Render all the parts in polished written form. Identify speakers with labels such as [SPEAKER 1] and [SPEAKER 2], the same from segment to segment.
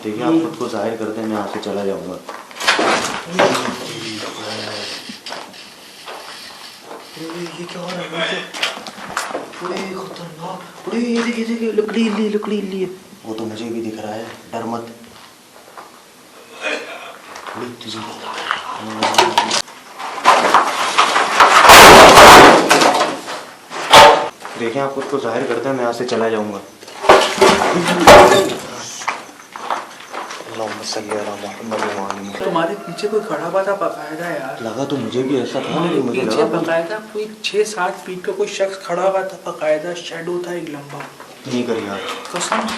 [SPEAKER 1] देखिए आप खुद को जाहिर करते हैं, मैं यहाँ से चला जाऊँगा। ये क्या हो रहा है? बड़े खतरनाक, बड़े ये देखिए लकड़ी ली। वो तो मुझे भी दिख रहा है, डर मत। बड़ी तेजी देखें आप खुद को जाहिर करते हैं, मैं यहाँ से चला जाऊँगा।
[SPEAKER 2] तुम्हारे पीछे कोई खड़ा हुआ था बकायदा यार।
[SPEAKER 1] लगा तो मुझे भी ऐसा था, लेकिन मुझे
[SPEAKER 2] पीछे
[SPEAKER 1] लगा
[SPEAKER 2] बकायदा कोई 6-7 फीट का कोई शख्स खड़ा हुआ था, बकायदा शैडो था एक लंबा।
[SPEAKER 1] नहीं करिए आप,
[SPEAKER 2] कसम से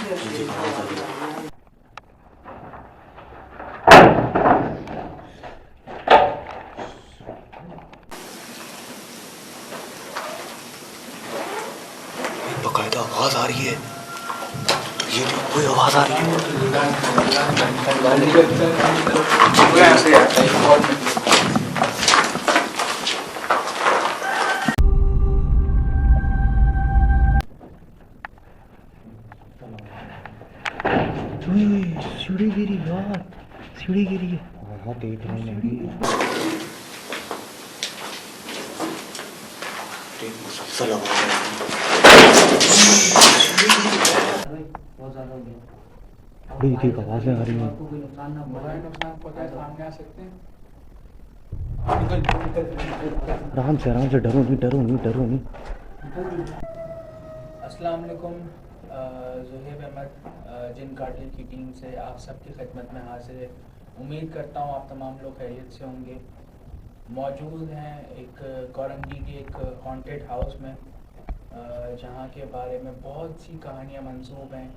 [SPEAKER 1] बकायदा आवाज आ रही है। ये जो कोई आवाज आ रही है, सीढ़ी गिरी यार, सीढ़ी गिरी है। हाँ देख रहे हैं, मुसलसल आवाज है। बड़ी ठीक आवाजें आ रही हैं। आराम से, डरो नहीं।
[SPEAKER 2] अस्सलाम वालेकुम, ज़ुहैब अहमद जिन कार्डियल की टीम से आप सबकी खिदमत में हाजिर है। उम्मीद करता हूँ आप तमाम लोग खैरियत से होंगे। मौजूद हैं एक कोरंगी के एक हॉन्टेड हाउस में, जहाँ के बारे में बहुत सी कहानियाँ मंसूब हैं।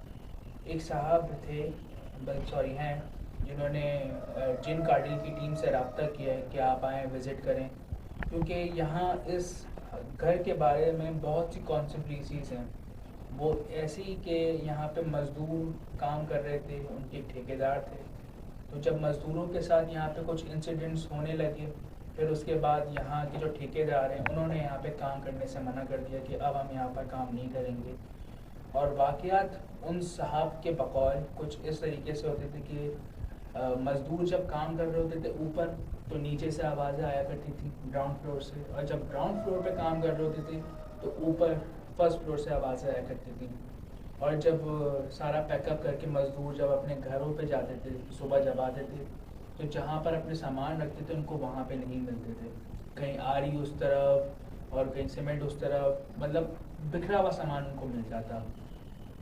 [SPEAKER 2] एक साहब थे हैं जिन्होंने जिन कार्डियल की टीम से रब्ता किया है कि आप आएँ विज़िट करें, क्योंकि यहाँ इस घर के बारे में बहुत सी कॉन्स्पिरेसीज़ हैं। वो ऐसी कि यहाँ पे मज़दूर काम कर रहे थे, उनके ठेकेदार थे, तो जब मज़दूरों के साथ यहाँ पे कुछ इंसिडेंट्स होने लगे, फिर उसके बाद यहाँ के जो ठेकेदार हैं उन्होंने यहाँ पे काम करने से मना कर दिया कि अब हम यहाँ पर काम नहीं करेंगे। और वाक़यात उन साहब के बकौल कुछ इस तरीके से होते थे कि मज़दूर जब काम कर रहे होते थे ऊपर, तो नीचे से आवाज़ें आया करती थी ग्राउंड फ्लोर से, और जब ग्राउंड फ्लोर पे काम कर रहे होते थे तो ऊपर फर्स्ट फ्लोर से आवाज़ें आया करती थी। और जब सारा पैकअप करके मज़दूर जब अपने घरों पे जाते थे, सुबह जब आते थे, तो जहाँ पर अपने सामान रखते थे उनको वहाँ पे नहीं मिलते थे। कहीं आरी उस तरफ और कहीं सीमेंट उस तरफ, मतलब बिखरा हुआ सामान उनको मिल जाता।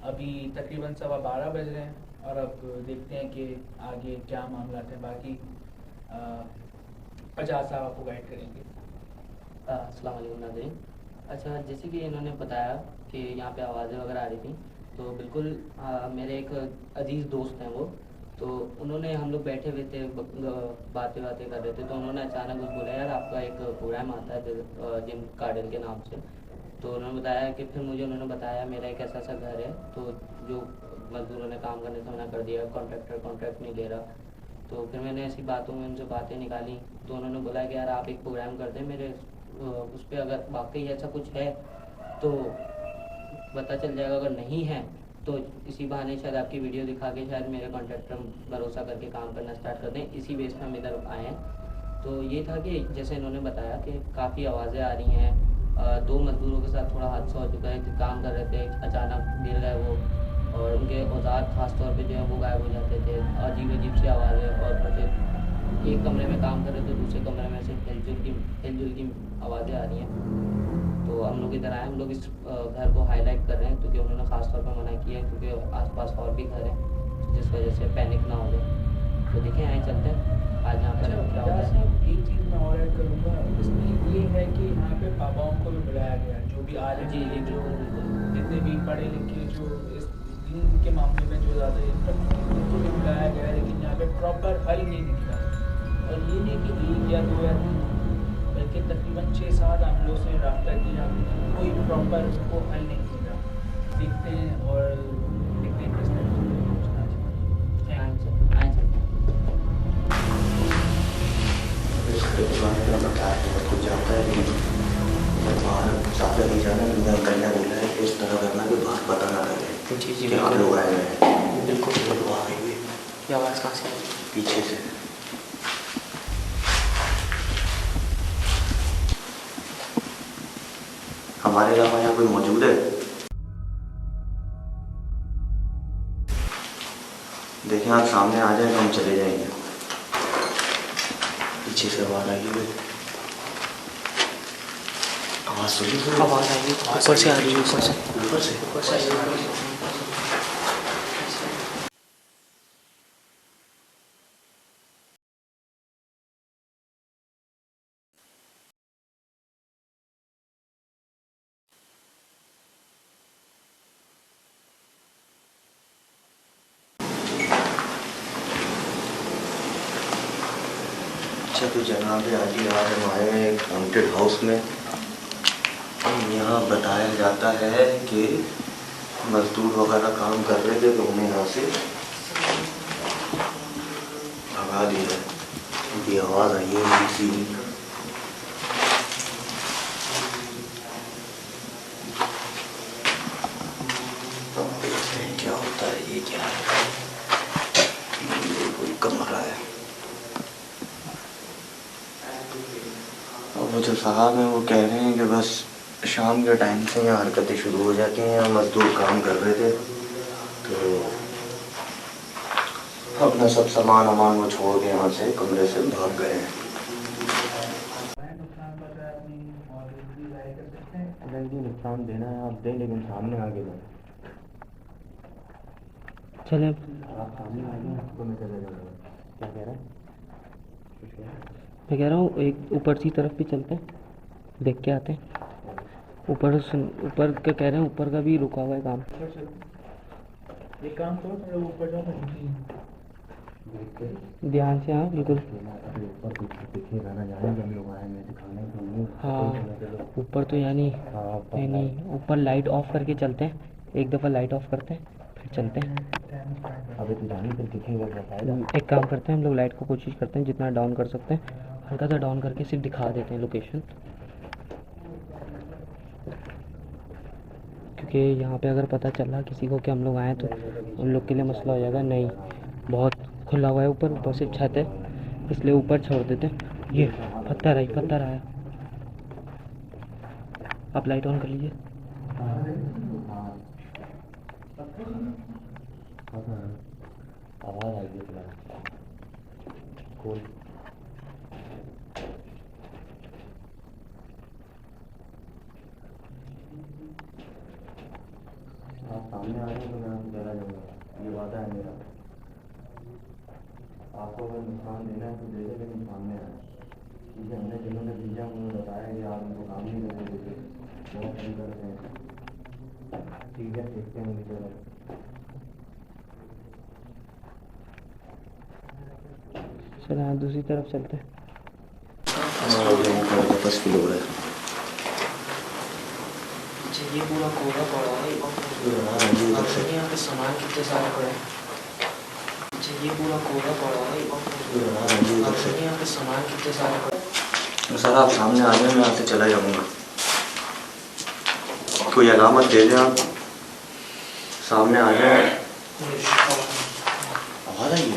[SPEAKER 2] अभी तकरीबन 12:15 बज रहे हैं और अब देखते हैं कि आगे क्या मामला है। बाकी फजाद साहब आपको गाइड करेंगे।
[SPEAKER 3] अस्सलाम वालेकुम नाज़रीन। अच्छा, जैसे कि इन्होंने बताया कि यहाँ पे आवाज़ें वगैरह आ रही थी, तो बिल्कुल मेरे एक अजीज़ दोस्त हैं वो, तो उन्होंने, हम लोग बैठे हुए थे बातें कर रहे थे, तो उन्होंने अचानक कुछ बोला, यार आपका एक प्रोग्राम आता है जिम कार्डियल के नाम से। तो उन्होंने बताया कि फिर मुझे उन्होंने बताया मेरा एक ऐसा घर है, तो जो मजदूरों ने काम करने से मना कर दिया, कॉन्ट्रैक्ट नहीं ले रहा। तो फिर मैंने ऐसी बातों में उनसे बातें निकाली, तो उन्होंने बोला कि यार आप एक प्रोग्राम कर दें मेरे उस पर, अगर वाकई ऐसा कुछ है तो पता चल जाएगा, अगर नहीं है तो इसी बहाने शायद आपकी वीडियो दिखा के शायद मेरे कॉन्ट्रैक्ट पर भरोसा करके काम करना स्टार्ट कर दें। इसी बेस पर हम इधर आए हैं। तो ये था कि जैसे इन्होंने बताया कि काफ़ी आवाज़ें आ रही हैं, 2 मजदूरों के साथ थोड़ा हादसा हो चुका है कि काम कर रहे थे, अचानक गिर गए वो, और उनके औजार ख़ास तौर पे जो है वो गायब हो जाते थे। अजीब सी आवाज़ें, और फिर एक कमरे में काम कर रहे थे, दूसरे कमरे में से हिलजुल की आवाज़ें आ रही हैं। तो हम लोग इधर आए, हम लोग इस घर को हाईलाइट कर रहे हैं क्योंकि उन्होंने ख़ास तौर पर मना किया है, क्योंकि आसपास और भी घर हैं जिस वजह से पैनिक ना हो जाए। तो देखें, आए चलते हैं आज यहाँ पर क्या होता है।
[SPEAKER 2] एक चीज़ मैं और ऐड करूँगा, इसमें ये है कि यहाँ पे बाबाओं को भी बुलाया गया, जो भी आलिम
[SPEAKER 3] जी
[SPEAKER 2] जो जितने भी पढ़े लिखे जो इस दीन के मामले में जो ज़्यादा उनको भी बुलाया गया है, लेकिन यहाँ पे प्रॉपर हल नहीं निकला। और ये नहीं कि 1 या 2 या 3, बल्कि तकरीबन 6-7 आमलों से रब्ता किया, कोई प्रॉपर उसको हल नहीं मिला। देखते हैं और देखते हैं किस तरह से पहुँचना
[SPEAKER 1] कुछ जानता है, लेकिन बाहर साथ नहीं जाना, अंकल ने बोला है कि इस तरह करना कि बाहर पता ना लगे
[SPEAKER 3] जी
[SPEAKER 1] कि आप लोग आए हुए हैं।
[SPEAKER 3] बिल्कुल
[SPEAKER 1] वहाँ आए हुए
[SPEAKER 3] ये आवाज़ कहाँ से आई?
[SPEAKER 1] पीछे से। हमारे अलावा यहाँ कोई मौजूद है? देखें आप सामने आ जाए तो हम चले जाएंगे। पीछे से आवाज़ आई हुई। आवाज़ सुनी?
[SPEAKER 3] आवाज़ आई ऊपर से आ रही है, ऊपर से आई है।
[SPEAKER 1] अच्छा तो जनाब आज हम आए हैं एक हॉन्टेड हाउस में। यहाँ बताया जाता है कि मजदूर वगैरह काम कर रहे थे तो उन्हें यहाँ से भगा दिया है। उनकी आवाज़ आई है किसी देखते हैं क्या होता है। ये क्या है? ये कोई कमरा है। और वो जो साहब हैं वो कह रहे हैं कि बस शाम के टाइम से यहाँ हरकतें शुरू हो जाती हैं। मजदूर काम कर रहे थे तो अपना सब सामान वो छोड़ के यहाँ से कमरे से भाग गए हैं। नुकसान देना है आप दें, लेकिन सामने आगे बढ़े।
[SPEAKER 3] चले
[SPEAKER 1] आप सामने आगे आपको मैं चले जाऊँगा। क्या कह रहा है? कुछ कह रहा है?
[SPEAKER 3] मैं कह रहा हूँ एक ऊपर की तरफ भी चलते हैं, देख के आते हैं। ऊपर का कह रहे हैं, ऊपर का भी रुका हुआ है काम।
[SPEAKER 2] एक काम करो, थोड़ा ऊपर जाओ,
[SPEAKER 3] ध्यान से। हाँ बिल्कुल।
[SPEAKER 1] दिखेगा ना, जाने हम लोग आएंगे दिखाने तो नहीं।
[SPEAKER 3] हाँ ऊपर तो यानी नहीं, ऊपर लाइट ऑफ करके चलते हैं। एक दफ़ा लाइट ऑफ करते हैं फिर चलते हैं।
[SPEAKER 1] अभी तो जाने फिर दिखेगा बताएगा।
[SPEAKER 3] एक काम करते हैं, हम लोग लाइट को कोशिश करते हैं जितना डाउन कर सकते हैं, हल्का सा डाउन करके सिर्फ दिखा देते हैं लोकेशन। क्योंकि यहाँ पे अगर पता चला किसी को कि हम लोग आए तो उन लोग के लिए मसला हो जाएगा। नहीं, बहुत खुला हुआ है ऊपर सिर्फ छत है, इसलिए ऊपर छोड़ देते हैं। ये पत्थर आया। आप लाइट ऑन कर लीजिए।
[SPEAKER 1] आवाज़ आएगी कोई। आप सामने आ रहे हैं तो मैं आपको चला जाऊँगा, ये वादा है मेरा। आपको अगर नुकसान देना है तो दे दे, लेकिन सामने आए। क्योंकि हमने जिन्होंने भेजा उन्होंने बताया कि आप उनको काम नहीं करने देते, बहुत नहीं करते हैं। ठीक है, देखते हैं नीचे।
[SPEAKER 3] चलो हाँ दूसरी तरफ चलते हैं।
[SPEAKER 1] वापस फील हो रहा है।
[SPEAKER 3] अच्छा ये पूरा कोड़ा पड़ा है और यहाँ पे सामान कितने सारे पड़े हैं। अच्छा ये पूरा कोड़ा पड़ा है और यहाँ पे सामान कितने सारे पड़े हैं।
[SPEAKER 1] सर आप सामने आ जाए, मैं यहाँ से चला जाऊँगा। कोई अलामत दे दें आप, सामने आ जाए। आवाज़ आई है?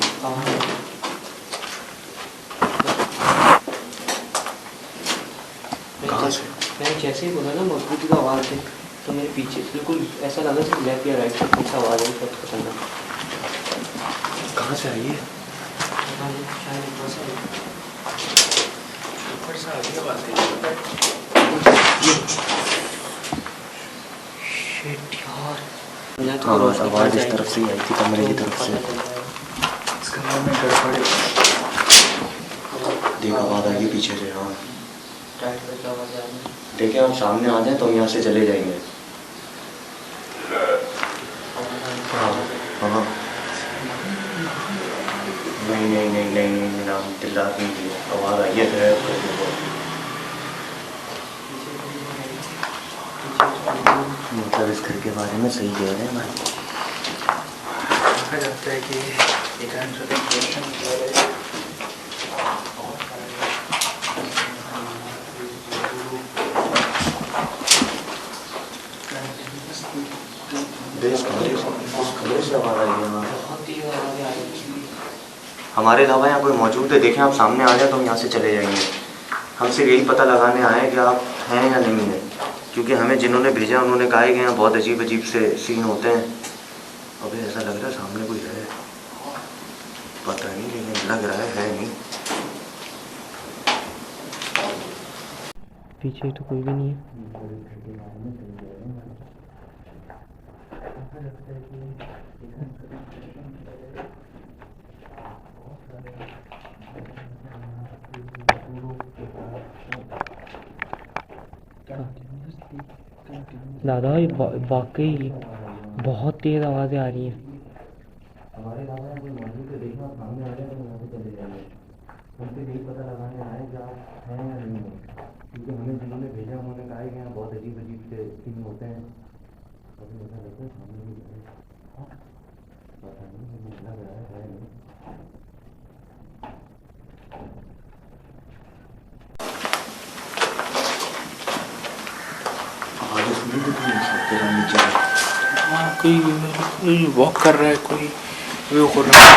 [SPEAKER 1] कहाँ से?
[SPEAKER 3] मैंने जैसे ही बोला ना मजबूती का आवाज़ है तो मेरे पीछे बिल्कुल ऐसा लगा कि लेफ्ट या राइट से कुछ आवाज़ आई, बहुत खतरनाक।
[SPEAKER 1] कहाँ से आई है?
[SPEAKER 3] शायद ऊपर से आगे आवाज़ यार।
[SPEAKER 1] हाँ आवाज़ इस तरफ से ही आई थी, कमरे की तरफ से। इस कमरे में गड़बड़ है। देख आवाज़ आई है पीछे से। हाँ देखिए आप सामने आ जाए तो हम यहाँ से चले जाएंगे। हाँ नहीं नाम दिल्ला नहीं, आवाज़ आई है। मतलब इस घर के बारे में सही कह रहे हैं भाई।
[SPEAKER 2] कहा जाता है कि
[SPEAKER 1] देश कमरे से आवाज़ आई है।
[SPEAKER 3] बहुत ही आवाज़ें आ रही हैं।
[SPEAKER 1] हमारे अलावा यहाँ कोई मौजूद है? देखें आप सामने आ जाए तो हम यहाँ से चले जाएंगे। हम सिर्फ यही पता लगाने आए हैं कि आप हैं या नहीं हैं, क्योंकि हमें जिन्होंने भेजा उन्होंने कहा है कि यहाँ बहुत अजीब अजीब से सीन होते हैं। अबे ऐसा लग रहा है सामने कोई है, पता नहीं लेकिन लग रहा है नहीं।
[SPEAKER 3] पीछे तो कोई भी नहीं है। दादा ये वाकई बहुत तेज आवाज़ें आ रही हैं।
[SPEAKER 1] हमारे अलावा यहाँ कोई मौजूद है? देखना आप सामने आ जाए तो यहाँ से चले जाएंगे। हम सिर्फ यही पता लगाने आए कि आप हैं या नहीं हैं, क्योंकि हमें जिन्होंने भेजा उन्होंने कहा है कि यहाँ बहुत अजीब अजीब से सीन होते हैं। अभी ऐसा लगता है सामने भी है, पता नहीं लेकिन लग रहा है नहीं। आवाज़ सुनी तो नहीं सकते नीचे।
[SPEAKER 2] हाँ कोई वॉक कर रहा है, कोई वो कर रहा है।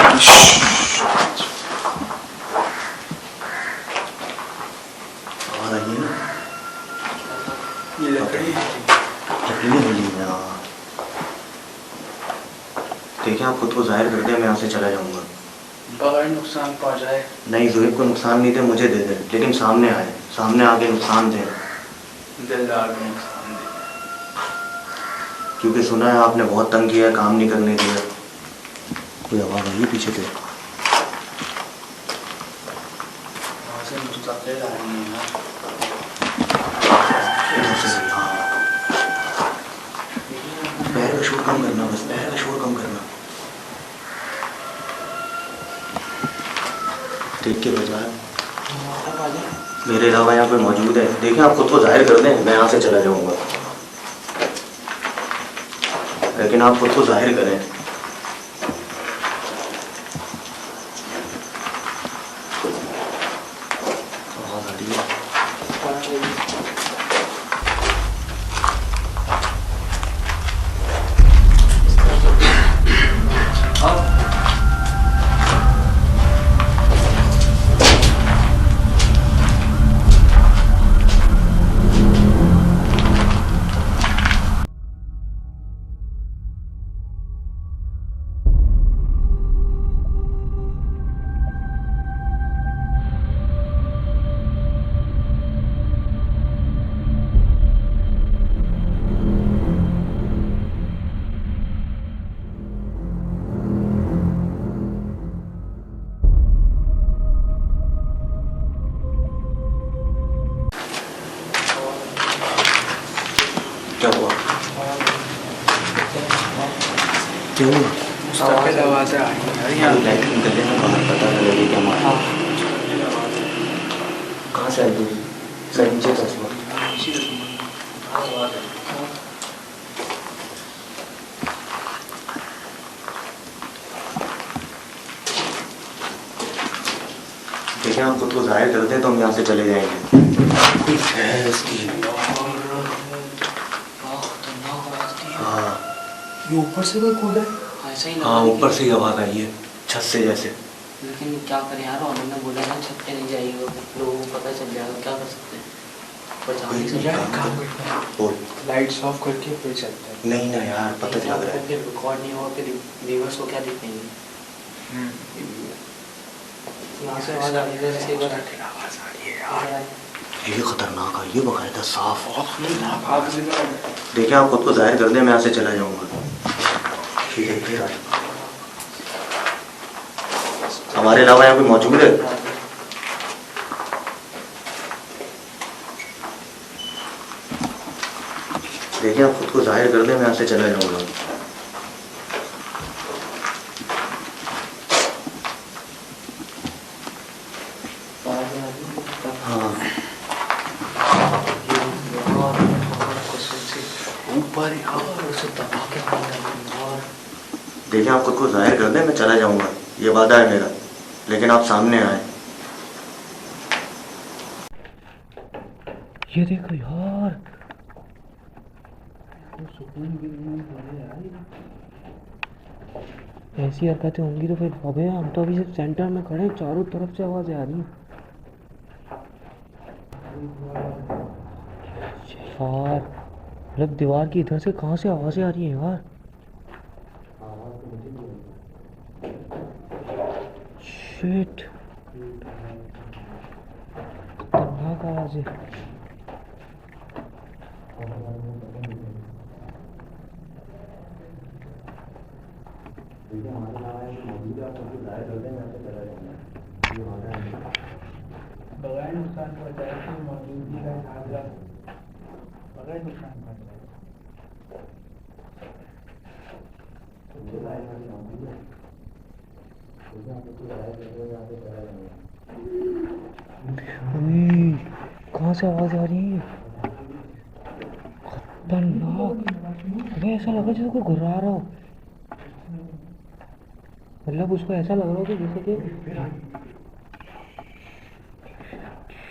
[SPEAKER 1] आवाज़ आई है ना?
[SPEAKER 2] ये लकड़ी
[SPEAKER 1] लकड़ी मिली है। हाँ देखिए आप खुद को जाहिर कर दें, मैं यहाँ से चला जाऊँगा।
[SPEAKER 2] बगैर नुकसान पहुँचाए
[SPEAKER 1] नहीं ज़ोहिब को नुकसान नहीं दे, मुझे दे दे, लेकिन सामने आए, सामने आके नुकसान दें,
[SPEAKER 2] दिलदार को नुकसान दे।
[SPEAKER 1] क्योंकि सुना है आपने बहुत तंग किया है, काम नहीं करने दिया। कोई आवाज़ आई है पीछे से?
[SPEAKER 2] वहाँ से मुस्तकिल आ रही है ना।
[SPEAKER 1] हाँ पैर का शोर कम करना, बस पैर का शोर कम करना। देख के बजाय मेरे अलावा यहाँ कोई मौजूद है? देखें आप खुद को जाहिर कर दें, मैं यहाँ से चला जाऊँगा, लेकिन आप खुद को जाहिर करें। आवाज़ आ रही है? क्या हुआ? क्यों?
[SPEAKER 2] मुस्तकिल आवाज़ें आ रही हैं।
[SPEAKER 1] लाइट निकलने में बाहर पता लगे क्या मारा? कहाँ से आई थी? सर नीचे चश्मा। देखिए हम खुद को जाहिर करते हैं तो हम यहाँ से चले जाएंगे। कोई है इसकी। हाँ
[SPEAKER 2] ये ऊपर से कोई कूदा है?
[SPEAKER 3] ऐसा ही
[SPEAKER 1] हाँ ऊपर से ही आवाज़ आई है, छत से जैसे।
[SPEAKER 3] लेकिन क्या करें यार, उन्होंने बोला ना छत पे नहीं जाइएगा, लोगों को पता चल जाएगा, क्या कर सकते हैं? बचा नहीं सकते।
[SPEAKER 2] यार काम करते हैं,
[SPEAKER 1] बोल।
[SPEAKER 2] लाइट्स ऑफ करके फिर चलते हैं।
[SPEAKER 1] नहीं ना यार, पता लग रहा है।
[SPEAKER 3] फिर रिकॉर्ड नहीं होगा, फिर व्यूअर्स को क्या दिखेंगे? यहाँ से आवाज़ आ रही है, ऐसे ही
[SPEAKER 2] आवाज़ आ रही है यार।
[SPEAKER 1] ये खतरनाक है, ये बकायदा साफ।
[SPEAKER 2] खतरनाक आवाज़ है।
[SPEAKER 1] देखिए आप खुद को जाहिर कर दें, मैं यहाँ से चला जाऊँगा। ठीक है फिर आए। हमारे अलावा यहाँ कोई मौजूद है? देखिए आप खुद को जाहिर कर दें, मैं यहाँ से चला जाऊँगा।
[SPEAKER 2] ऊपर यार उसे दबा के बंद कर और
[SPEAKER 1] देखिए आप खुद को जाहिर कर दें, मैं चला जाऊँगा, ये वादा है मेरा, लेकिन आप सामने आए।
[SPEAKER 3] ये देखो यार,
[SPEAKER 2] सुकून भी नहीं है यार।
[SPEAKER 4] ऐसी हरकतें होंगी तो फिर अबे हम तो अभी सिर्फ सेंटर में खड़े हैं, चारों तरफ से आवाज़ें आ रही हैं यार। मतलब दीवार की इधर से कहाँ से आवाज़ें आ रही हैं यार।
[SPEAKER 1] आवाज़ तो मुझे भी
[SPEAKER 4] शिट, खतरनाक आवाज़ है।
[SPEAKER 1] देखिए हमारे नाम है मौजूद है, आप सबको जाहिर कर दें, मैं आपसे चला जाऊँगा। ये वादा है
[SPEAKER 2] बगैर नुकसान पहुँचाए की मौजूदगी का इजाज़त बगैर नुकसान पहुँचाए।
[SPEAKER 1] मुझे जाहिर करनी मौजूद है, देखिए आप सबको जाहिर कर दें, मैं आपसे चला जाऊँगा।
[SPEAKER 4] कहाँ से आवाज़ आ रही है? खतरनाक। अबे ऐसा लगा जैसे कोई घुर्रा रहा हो। मतलब उसको ऐसा लग रहा हो कि जैसे कि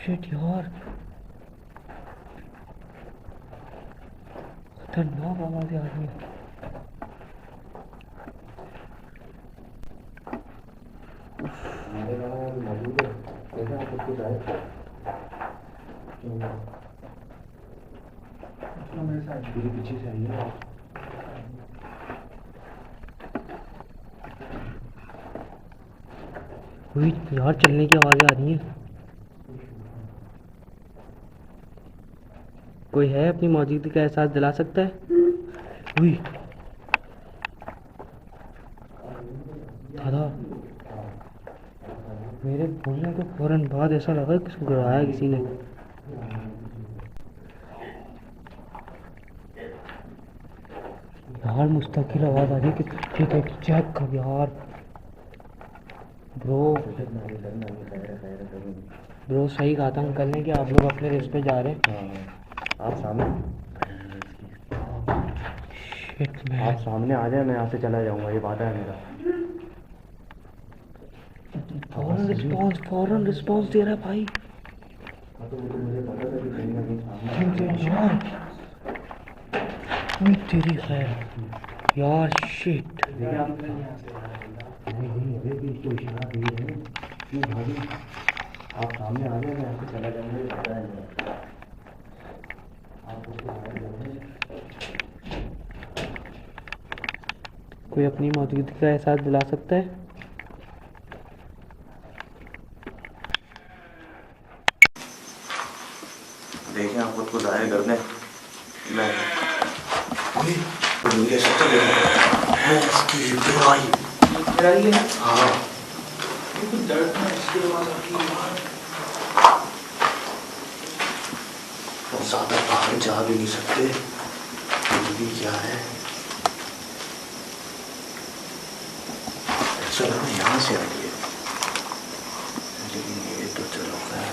[SPEAKER 4] शिट यार, खतरनाक आवाज़ें आ रही है।
[SPEAKER 1] हमारे गाँव में मौजूद है, देखिए आप सबको जाहिर
[SPEAKER 2] मेरे साथ
[SPEAKER 1] मेरे पीछे से आइए।
[SPEAKER 4] हुई यार, चलने की आवाज़ें आ रही हैं। कोई है अपनी मौजूदगी का एहसास दिला सकता है? हुई दादा, मेरे बोलने के फौरन बाद ऐसा लगा कि उसको गिराया किसी ने। यार मुस्तकिल आवाज़ आ रही है कि ठीक है, चेक कर यार। ब्रो सही कहा था अंकल ने कि आप लोग अपने रेस पे जा रहे हैं।
[SPEAKER 1] हाँ आप सामने
[SPEAKER 4] शिट मैन।
[SPEAKER 1] आप सामने आ जाए, मैं यहाँ से चला जाऊँगा, ये वादा है मेरा।
[SPEAKER 4] फौरन रिस्पॉन्स दे रहा है भाई।
[SPEAKER 1] हाँ तो वो तो मुझे पता था कि कहीं ना कहीं सामने
[SPEAKER 4] ठीक है यार, तेरी खैर यार। शिट,
[SPEAKER 1] देखिए आप नहीं अभी भी इसको इशारा दिए हैं, क्यों भाभी आप सामने आ जाए, मैं यहाँ से चला जाऊँगा, ये वादा है मेरा। आप उसको जाहिर कर दें।
[SPEAKER 4] कोई अपनी मौजूदगी का एहसास दिला सकता है?
[SPEAKER 1] देखें आप खुद को जाहिर कर दें, मैं मुझे सच है इसकी लड़ाई है। हाँ
[SPEAKER 2] दर्द में इसके बाद
[SPEAKER 1] ज़्यादा बाहर जा भी नहीं सकते, भी क्या है ऐसा लगा यहाँ से आ रही है, लेकिन ये तो चलो है।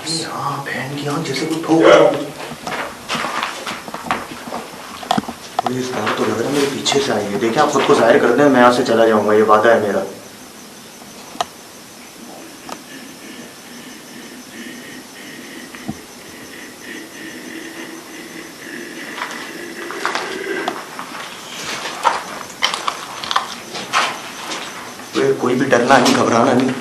[SPEAKER 1] यहाँ बहन की आँख जैसे कुछ ठोक रहा हो। इस बार तो लग रहा है मेरे पीछे से आई है। देखिए आप खुद को जाहिर कर दें, मैं यहाँ से चला जाऊंगा, ये वादा है मेरा। कोई भी डरना नहीं, घबराना नहीं।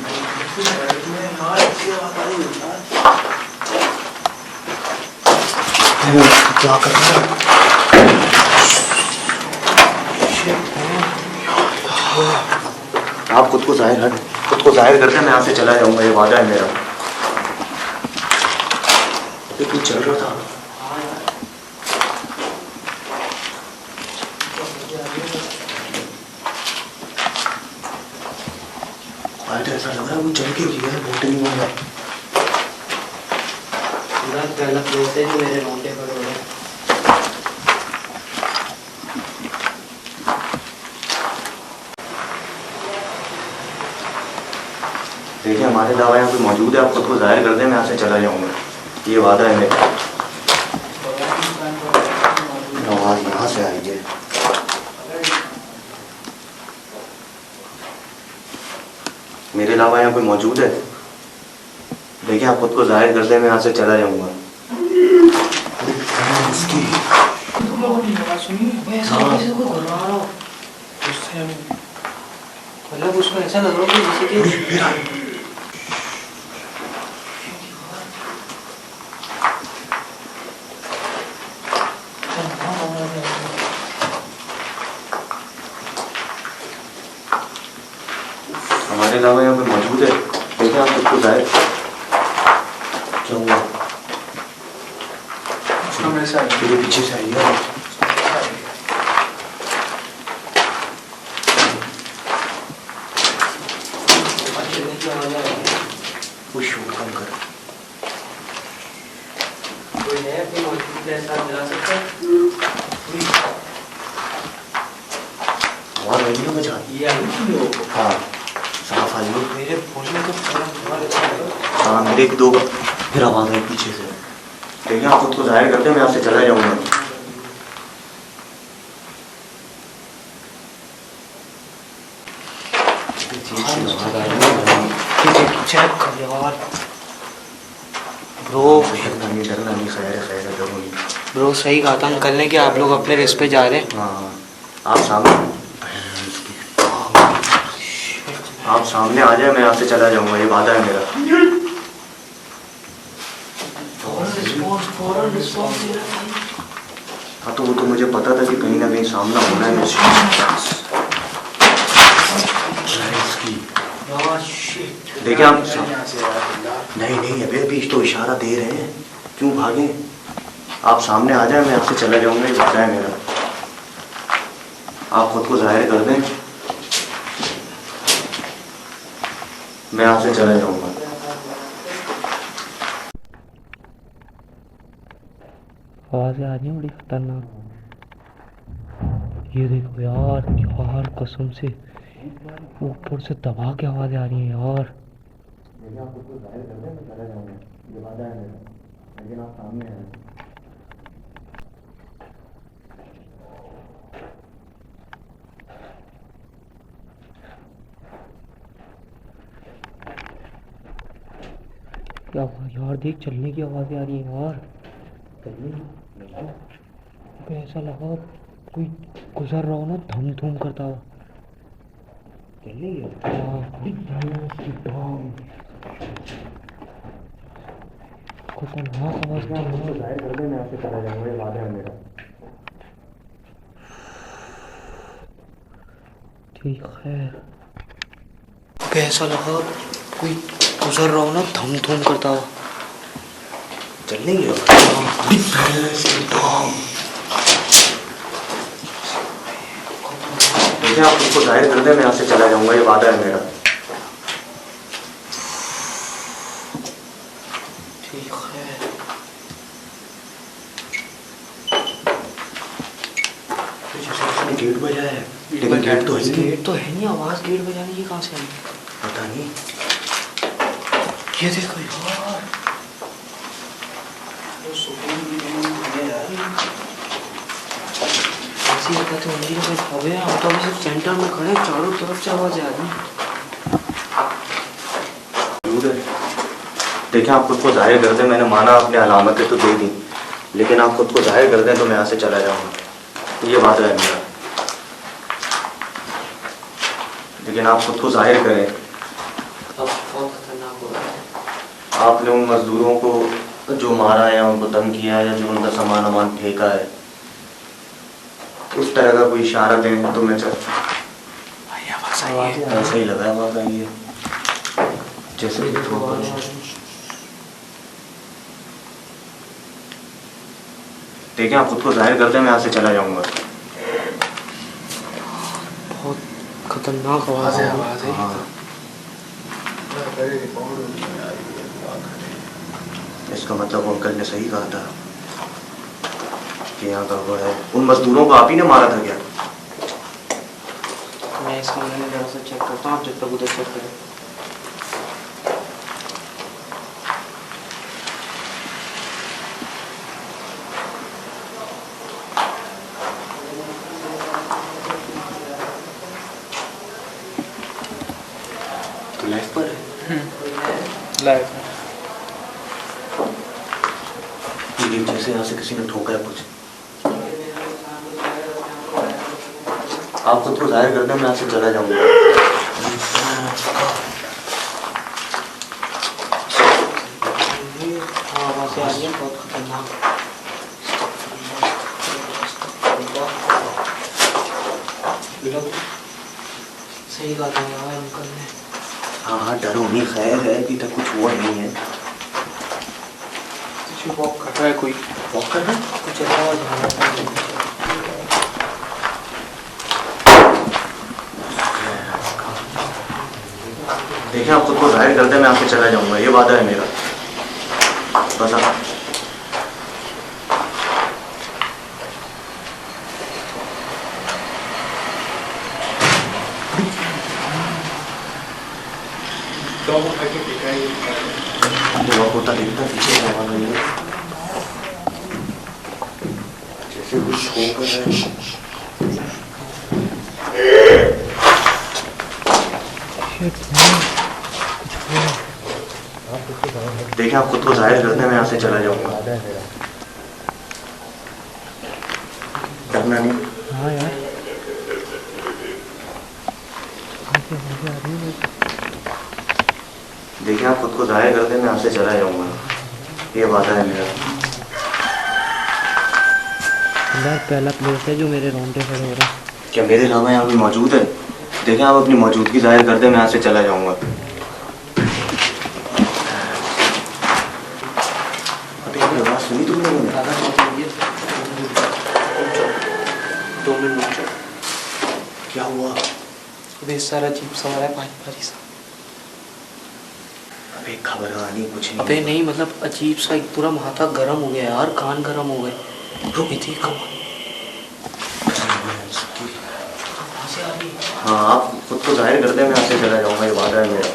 [SPEAKER 1] क्या कर रहा है? आप खुद को जाहिर करके मैं यहाँ से चला जाऊंगा, ये वादा है मेरा। ये कुछ चल रहा था। ऐसा लग रहा है वो चल के गया है, बोलते नहीं होगा।
[SPEAKER 3] पहला फ्लोर से जो मेरे रोंगटे खड़े हो रहे हैं।
[SPEAKER 1] देखिए हमारे दावा यहाँ पे मौजूद है, आप खुद को जाहिर कर दें, मैं यहाँ से चला जाऊँगा, ये वादा है मेरा। आवाज़ यहाँ से आई है। मेरे अलावा यहाँ कोई मौजूद है? देखिए आप खुद को जाहिर कर दें, मैं यहाँ से चला जाऊँगा।
[SPEAKER 3] मतलब उसको ऐसा लग रहा है जैसे कि
[SPEAKER 1] हमारे अलावा यहाँ कोई मौजूद है? देखिए आप खुद को जाहिर। क्या हुआ?
[SPEAKER 2] उसका मेरे साथ
[SPEAKER 1] मेरे पीछे से आइए। कम कर।
[SPEAKER 3] कोई है अपनी मौजूद ऐसा मिला सकता है?
[SPEAKER 1] और रेडियो में जा।
[SPEAKER 3] ये आई
[SPEAKER 1] हाँ साफ आई।
[SPEAKER 3] मेरे बोलने का बहुत अच्छा लगा।
[SPEAKER 1] हाँ मेरे एक दो फिर आवाज़ आई पीछे से। देखिए आप खुद को जाहिर करते हैं, मैं आपसे चला जाऊँगा।
[SPEAKER 3] ब्रो
[SPEAKER 1] डरना नहीं, खैर है, खैर है, डरो नहीं।
[SPEAKER 3] ब्रो सही कहा था अंकल ने कि आप लोग अपने रेस पे जा रहे हैं।
[SPEAKER 1] हाँ आप सामने आ जाए, मैं यहाँ से चला जाऊँगा, ये वादा है मेरा। हाँ तो वो तो मुझे पता था कि कहीं ना कहीं सामना होना है मुझे। देखिए आप नहीं अभी अभी तो इशारा दे रहे हैं, क्यों भागे? आप सामने आ जाए, मैं आपसे चला जाऊंगा, ये वादा है मेरा। आप खुद को जाहिर कर दें, मैं आपसे चला जाऊंगा।
[SPEAKER 4] आवाज़ें आ रही हैं बड़ी खतरनाक। ये देखो यार कसम से ऊपर से दबा के आवाज़ें आ रही हैं यार।
[SPEAKER 1] देखिए आप खुद को जाहिर कर दें, मैं चला जाऊंगा, ये वादा है मेरा। लेकिन आप सामने आए।
[SPEAKER 4] क्या हुआ यार? देख चलने की आवाज़ें आ रही हैं यार। अबे ऐसा लगा कोई गुजर रहा हो ना, धम धूम करता हुआ। खतरनाक आवाज़
[SPEAKER 1] मैं आपको जाहिर कर दें, मैं आपसे चला जाऊंगा, ये वादा है मेरा।
[SPEAKER 4] ठीक है।
[SPEAKER 3] अबे ऐसा लगा कोई गुजर रहा हो ना, धम धूम करता हुआ।
[SPEAKER 1] चलने की देखिए आप उसको जाहिर कर दें, मैं आपसे चला जाऊंगा, ये वादा है मेरा।
[SPEAKER 3] ठीक है।
[SPEAKER 1] गेट बजा है, लेकिन गेट तो है नहीं।
[SPEAKER 3] गेट तो है नहीं, आवाज़ गेट बजाने की कहाँ से आई?
[SPEAKER 1] पता नहीं।
[SPEAKER 3] ये देखो यार, ऐसी जगह तो नहीं है। अबे हम तो अभी सिर्फ सेंटर में खड़े हैं, चारों तरफ से आवाज़ आ रही है।
[SPEAKER 1] देखिए आप खुद को जाहिर कर दें, मैंने माना आपने अलामतें तो दे दी, लेकिन आप खुद को जाहिर कर दें तो मैं यहाँ से चला जाऊँगा, ये वादा है मेरा। लेकिन आप खुद को जाहिर करें।
[SPEAKER 3] अब बहुत खतरनाक हो रहा है।
[SPEAKER 1] आपने उन मजदूरों को जो मारा है या उनको तंग किया है या जो उनका सामान वामान फेंका है, उस तरह का कोई इशारा दें तो मैं ऐसा ही लगा है। आवाज़ आई है जैसे कि देखिए आप खुद को जाहिर करते हैं, मैं यहाँ से चला जाऊंगा।
[SPEAKER 3] बहुत खतरनाक आवाज़ है।
[SPEAKER 1] हाँ इसका मतलब अंकल ने सही कहा था कि यहाँ का वो है। उन मजदूरों को आप ही ने मारा था क्या?
[SPEAKER 3] मैं इस कमरे में जरा सा चेक करता हूँ, आप जब तक उधर चेक करें।
[SPEAKER 1] तो
[SPEAKER 2] मसला है इसमें?
[SPEAKER 1] ये जैसे यहाँ से किसी ने ठोका है कुछ। आप खुद को जाहिर कर दें, मैं यहाँ से चला जाऊंगा।
[SPEAKER 3] वहाँ से आ रही है बहुत खतरनाक। सही कहा था यार अंकल ने।
[SPEAKER 1] हाँ हाँ, डरो नहीं, खैर है, अभी तक कुछ हुआ नहीं है।
[SPEAKER 2] पीछे वॉक कर रहा है कोई।
[SPEAKER 1] वॉक कर रहा है?
[SPEAKER 3] कुछ आवाज आ रहा है।
[SPEAKER 1] देखिए, आप खुद को जाहिर करते हैं, मैं आपसे चला जाऊंगा, ये वादा है मेरा। बस आप वॉक होता देखता पीछे से आवाज आई है, जैसे कुछ शो कर रहा है। देखिए, आप खुद को जाहिर करते हैं, मैं यहाँ से चला जाऊंगा। डरना नहीं।
[SPEAKER 4] हाँ यार,
[SPEAKER 1] देखिए, आप खुद को जाहिर करते हैं, मैं यहाँ से चला जाऊंगा, ये वादा है मेरा।
[SPEAKER 4] यार पहला प्लेस है जो मेरे रोंगटे खड़े हो रहा है।
[SPEAKER 1] क्या मेरे अलावा यहाँ पे मौजूद है? देखिए, आप अपनी मौजूदगी जाहिर करते हैं, मैं यहाँ से चला जाऊंगा। अबे ये आवाज सुनी तुमने?
[SPEAKER 3] 2 मिनट।
[SPEAKER 1] क्या हुआ?
[SPEAKER 3] अबे सारा अजीब सा हो रहा है, भारी सा।
[SPEAKER 1] अबे घबरानी कुछ नहीं।
[SPEAKER 3] अबे नहीं, मतलब अजीब सा, एक पूरा माथा गर्म हो गया यार, कान गर्म हो गए। रुक थी कब?
[SPEAKER 1] हाँ, आप खुद को जाहिर करते हैं, मैं यहाँ से चला जाऊंगा, ये वादा है मेरा।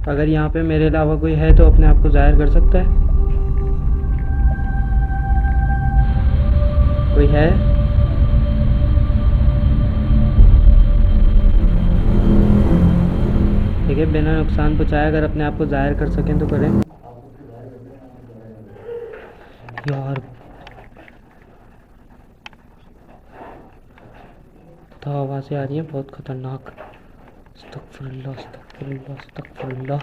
[SPEAKER 4] अगर यहाँ पे मेरे अलावा कोई है तो अपने आप को जाहिर कर सकता है। कोई है? ठीक है, बिना नुकसान पहुँचाए अगर अपने आप को जाहिर कर सकें तो करें। यार तो आवाज़ें आ रही हैं बहुत खतरनाक। अस्तगफुरुल्लाह, अस्तगफुरुल्लाह, अस्तगफुरुल्लाह।